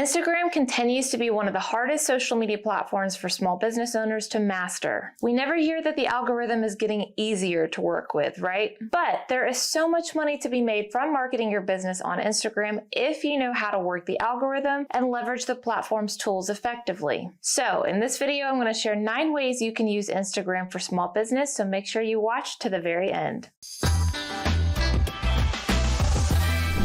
Instagram continues to be one of the hardest social media platforms for small business owners to master. We never hear that the algorithm is getting easier to work with, right? But there is so much money to be made from marketing your business on Instagram if you know how to work the algorithm and leverage the platform's tools effectively. So in this video, I'm going to share 9 ways you can use Instagram for small business, so make sure you watch to the very end.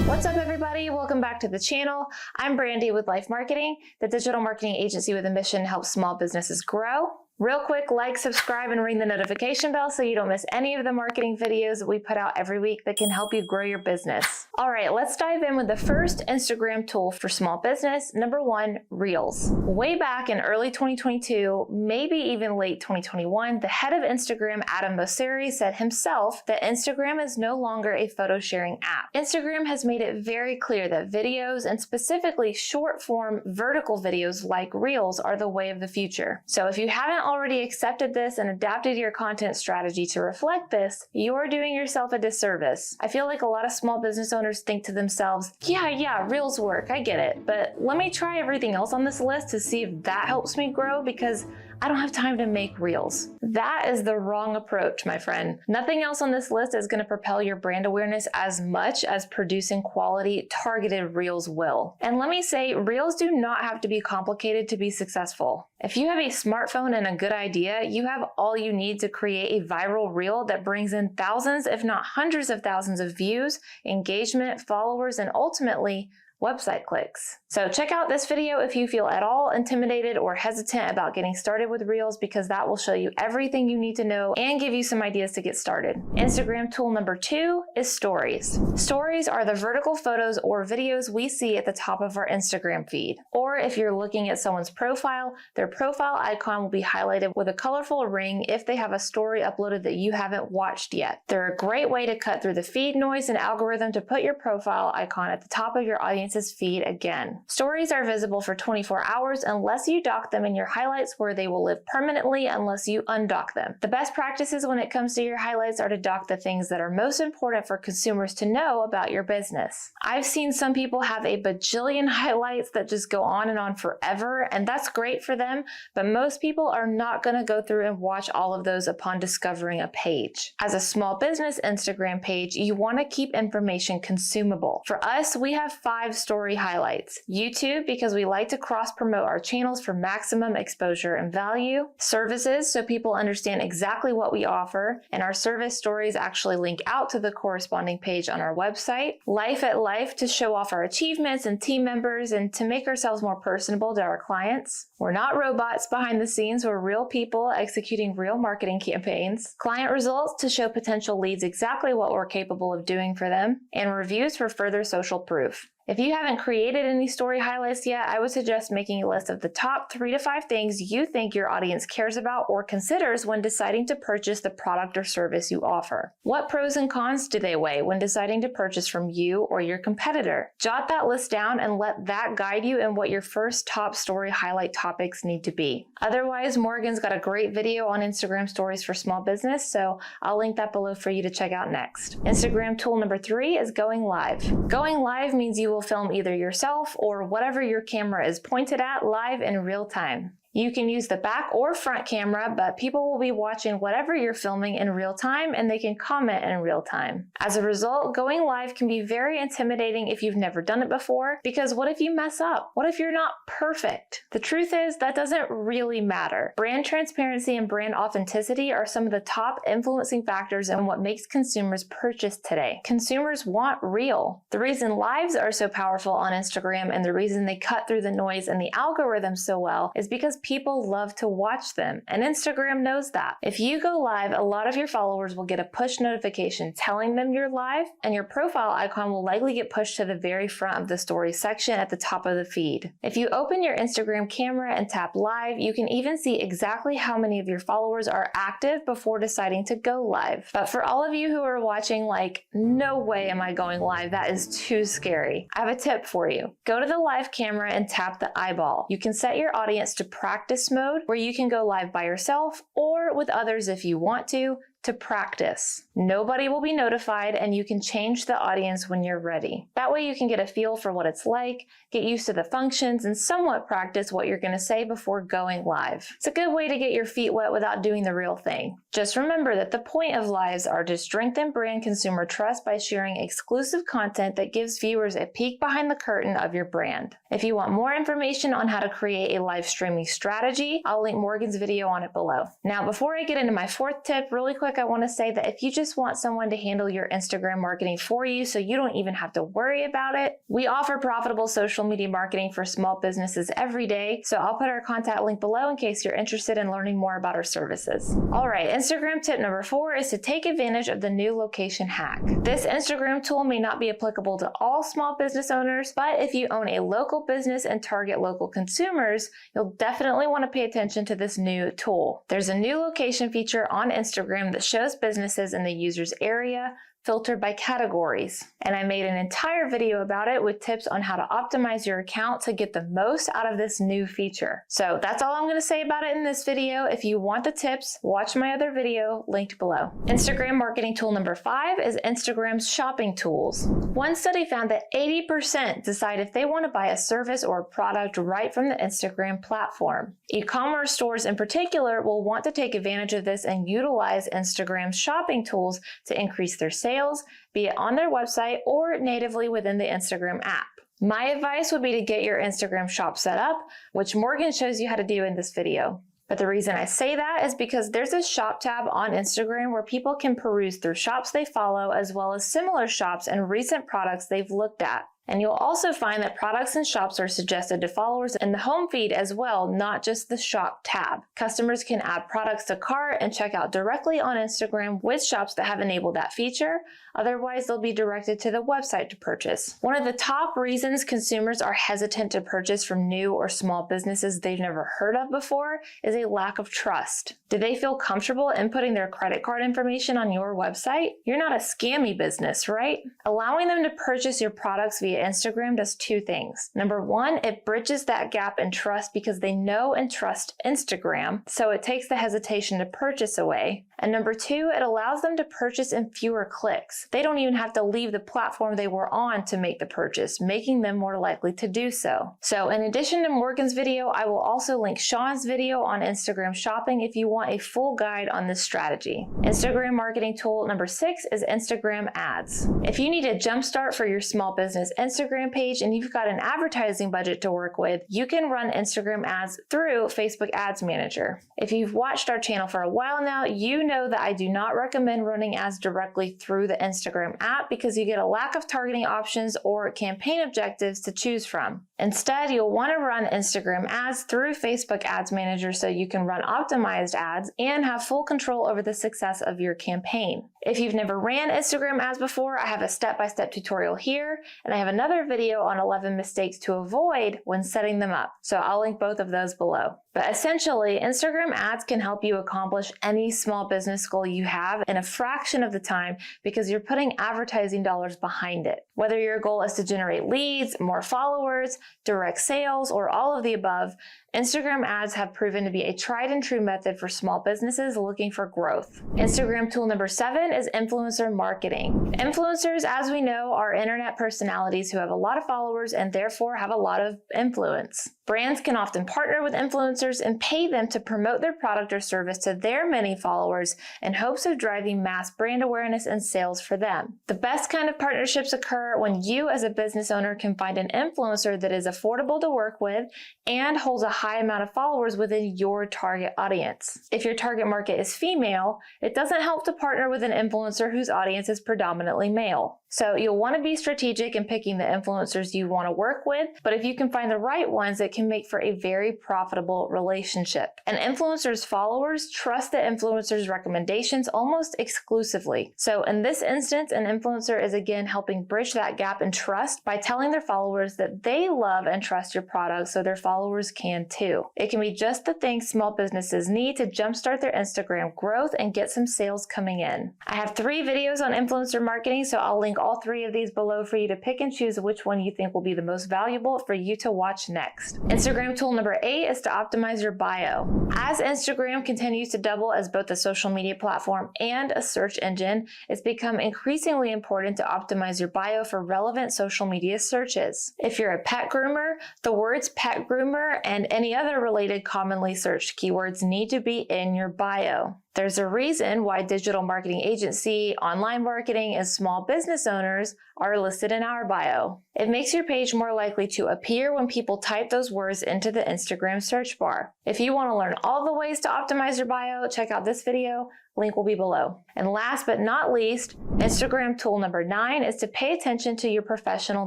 What's up, everybody? Welcome back to the channel. I'm Brandy with LYFE Marketing, the digital marketing agency with a mission to help small businesses grow. Real quick, like, subscribe, and ring the notification bell so you don't miss any of the marketing videos that we put out every week that can help you grow your business. All right, let's dive in with the first Instagram tool for small business. Number 1, Reels. Way back in early 2022, maybe even late 2021, the head of Instagram, Adam Mosseri, said himself that Instagram is no longer a photo sharing app. Instagram has made it very clear that videos, and specifically short form vertical videos like Reels, are the way of the future. So if you haven't already accepted this and adapted your content strategy to reflect this, you're doing yourself a disservice. I feel like a lot of small business owners think to themselves, yeah, Reels work, I get it, but let me try everything else on this list to see if that helps me grow because I don't have time to make Reels. That is the wrong approach, my friend. Nothing else on this list is going to propel your brand awareness as much as producing quality, targeted Reels will. And let me say, Reels do not have to be complicated to be successful. If you have a smartphone and a good idea, you have all you need to create a viral Reel that brings in thousands, if not hundreds of thousands of views, engagement, followers, and ultimately, website clicks. So check out this video if you feel at all intimidated or hesitant about getting started with Reels, because that will show you everything you need to know and give you some ideas to get started. Instagram tool number 2 is Stories. Stories are the vertical photos or videos we see at the top of our Instagram feed. Or if you're looking at someone's profile, their profile icon will be highlighted with a colorful ring if they have a story uploaded that you haven't watched yet. They're a great way to cut through the feed noise and algorithm to put your profile icon at the top of your audience's feed again. Stories are visible for 24 hours unless you dock them in your highlights, where they will live permanently unless you undock them. The best practices when it comes to your highlights are to dock the things that are most important for consumers to know about your business. I've seen some people have a bajillion highlights that just go on and on forever, and that's great for them, but most people are not going to go through and watch all of those upon discovering a page. As a small business Instagram page, you want to keep information consumable. For us, we have 5 story highlights. YouTube, because we like to cross-promote our channels for maximum exposure and value. Services, so people understand exactly what we offer, and our service stories actually link out to the corresponding page on our website. Life at LYFE, to show off our achievements and team members and to make ourselves more personable to our clients. We're not robots behind the scenes, we're real people executing real marketing campaigns. Client results, to show potential leads exactly what we're capable of doing for them. And reviews for further social proof. If you haven't created any story highlights yet, I would suggest making a list of the top 3 to 5 things you think your audience cares about or considers when deciding to purchase the product or service you offer. What pros and cons do they weigh when deciding to purchase from you or your competitor? Jot that list down and let that guide you in what your first top story highlight topics need to be. Otherwise, Morgan's got a great video on Instagram stories for small business, so I'll link that below for you to check out next. Instagram tool number 3 is Going Live. Going live means you will film either yourself or whatever your camera is pointed at live in real time. You can use the back or front camera, but people will be watching whatever you're filming in real time and they can comment in real time. As a result, going live can be very intimidating if you've never done it before, because what if you mess up? What if you're not perfect? The truth is, that doesn't really matter. Brand transparency and brand authenticity are some of the top influencing factors in what makes consumers purchase today. Consumers want real. The reason lives are so powerful on Instagram and the reason they cut through the noise and the algorithm so well is because people love to watch them, and Instagram knows that. If you go live, a lot of your followers will get a push notification telling them you're live, and your profile icon will likely get pushed to the very front of the story section at the top of the feed. If you open your Instagram camera and tap live, you can even see exactly how many of your followers are active before deciding to go live. But for all of you who are watching like, no way am I going live, that is too scary, I have a tip for you. Go to the live camera and tap the eyeball. You can set your audience to practice mode, where you can go live by yourself or with others if you want to. to practice. Nobody will be notified, and you can change the audience when you're ready. That way you can get a feel for what it's like, get used to the functions, and somewhat practice what you're going to say before going live. It's a good way to get your feet wet without doing the real thing. Just remember that the point of lives are to strengthen brand consumer trust by sharing exclusive content that gives viewers a peek behind the curtain of your brand. If you want more information on how to create a live streaming strategy, I'll link Morgan's video on it below. Now, before I get into my fourth tip, really quick, I want to say that if you just want someone to handle your Instagram marketing for you so you don't even have to worry about it, we offer profitable social media marketing for small businesses every day. So I'll put our contact link below in case you're interested in learning more about our services. All right, Instagram tip number 4 is to take advantage of the new location hack. This Instagram tool may not be applicable to all small business owners, but if you own a local business and target local consumers, you'll definitely want to pay attention to this new tool. There's a new location feature on Instagram that shows businesses in the user's area filtered by categories. And I made an entire video about it with tips on how to optimize your account to get the most out of this new feature. So that's all I'm going to say about it in this video. If you want the tips, watch my other video linked below. Instagram marketing tool number 5 is Instagram's shopping tools. One study found that 80% decide if they want to buy a service or a product right from the Instagram platform. E-commerce stores in particular will want to take advantage of this and utilize Instagram's shopping tools to increase their sales, be it on their website or natively within the Instagram app. My advice would be to get your Instagram shop set up, which Morgan shows you how to do in this video. But the reason I say that is because there's a shop tab on Instagram where people can peruse through shops they follow as well as similar shops and recent products they've looked at. And you'll also find that products and shops are suggested to followers in the home feed as well, not just the shop tab. Customers can add products to cart and check out directly on Instagram with shops that have enabled that feature. Otherwise, they'll be directed to the website to purchase. One of the top reasons consumers are hesitant to purchase from new or small businesses they've never heard of before is a lack of trust. Do they feel comfortable inputting their credit card information on your website? You're not a scammy business, right? Allowing them to purchase your products via Instagram does 2 things. Number 1, it bridges that gap in trust because they know and trust Instagram, so it takes the hesitation to purchase away. And number 2, it allows them to purchase in fewer clicks. They don't even have to leave the platform they were on to make the purchase, making them more likely to do so. So in addition to Morgan's video, I will also link Sean's video on Instagram shopping if you want a full guide on this strategy. Instagram marketing tool number 6 is Instagram ads. If you need a jumpstart for your small business Instagram page and you've got an advertising budget to work with, you can run Instagram ads through Facebook Ads Manager. If you've watched our channel for a while now, you know that I do not recommend running ads directly through the Instagram app because you get a lack of targeting options or campaign objectives to choose from. Instead, you'll want to run Instagram ads through Facebook Ads Manager so you can run optimized ads and have full control over the success of your campaign. If you've never ran Instagram ads before, I have a step-by-step tutorial here, and I have another video on 11 mistakes to avoid when setting them up. So I'll link both of those below. But essentially, Instagram ads can help you accomplish any small business goal you have in a fraction of the time because you're putting advertising dollars behind it. Whether your goal is to generate leads, more followers, direct sales, or all of the above, Instagram ads have proven to be a tried and true method for small businesses looking for growth. Instagram tool number 7 is influencer marketing. Influencers, as we know, are internet personalities who have a lot of followers and therefore have a lot of influence. Brands can often partner with influencers and pay them to promote their product or service to their many followers in hopes of driving mass brand awareness and sales for them. The best kind of partnerships occur when you as a business owner can find an influencer that is affordable to work with and holds a high amount of followers within your target audience. If your target market is female, it doesn't help to partner with an influencer whose audience is predominantly male. So you'll want to be strategic in picking the influencers you want to work with, but if you can find the right ones, it can make for a very profitable relationship. An influencer's followers trust the influencer's recommendations almost exclusively. So in this instance, an influencer is again helping bridge that gap in trust by telling their followers that they love and trust your product so their followers can too. It can be just the thing small businesses need to jumpstart their Instagram growth and get some sales coming in. I have 3 videos on influencer marketing, so I'll link all 3 of these below for you to pick and choose which one you think will be the most valuable for you to watch next. Instagram tool number 8 is to optimize your bio. As Instagram continues to double as both a social media platform and a search engine, it's become increasingly important to optimize your bio for relevant social media searches. If you're a pet groomer, the words pet groomer and any other related commonly searched keywords need to be in your bio. There's a reason why digital marketing agency, online marketing, and small business owners are listed in our bio. It makes your page more likely to appear when people type those words into the Instagram search bar. If you want to learn all the ways to optimize your bio, check out this video. Link will be below. And last but not least, Instagram tool number 9 is to pay attention to your professional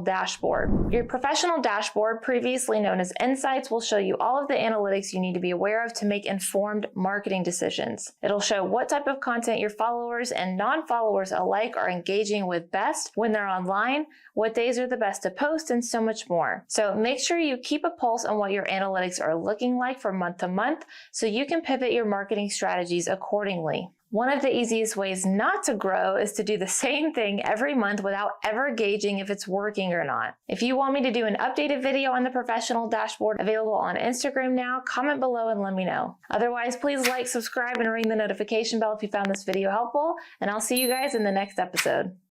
dashboard. Your professional dashboard, previously known as Insights, will show you all of the analytics you need to be aware of to make informed marketing decisions. It'll show what type of content your followers and non-followers alike are engaging with best when they're online, what days are the best to post, and so much more. So make sure you keep a pulse on what your analytics are looking like from month to month so you can pivot your marketing strategies accordingly. One of the easiest ways not to grow is to do the same thing every month without ever gauging if it's working or not. If you want me to do an updated video on the professional dashboard available on Instagram now, comment below and let me know. Otherwise, please like, subscribe, and ring the notification bell if you found this video helpful, and I'll see you guys in the next episode.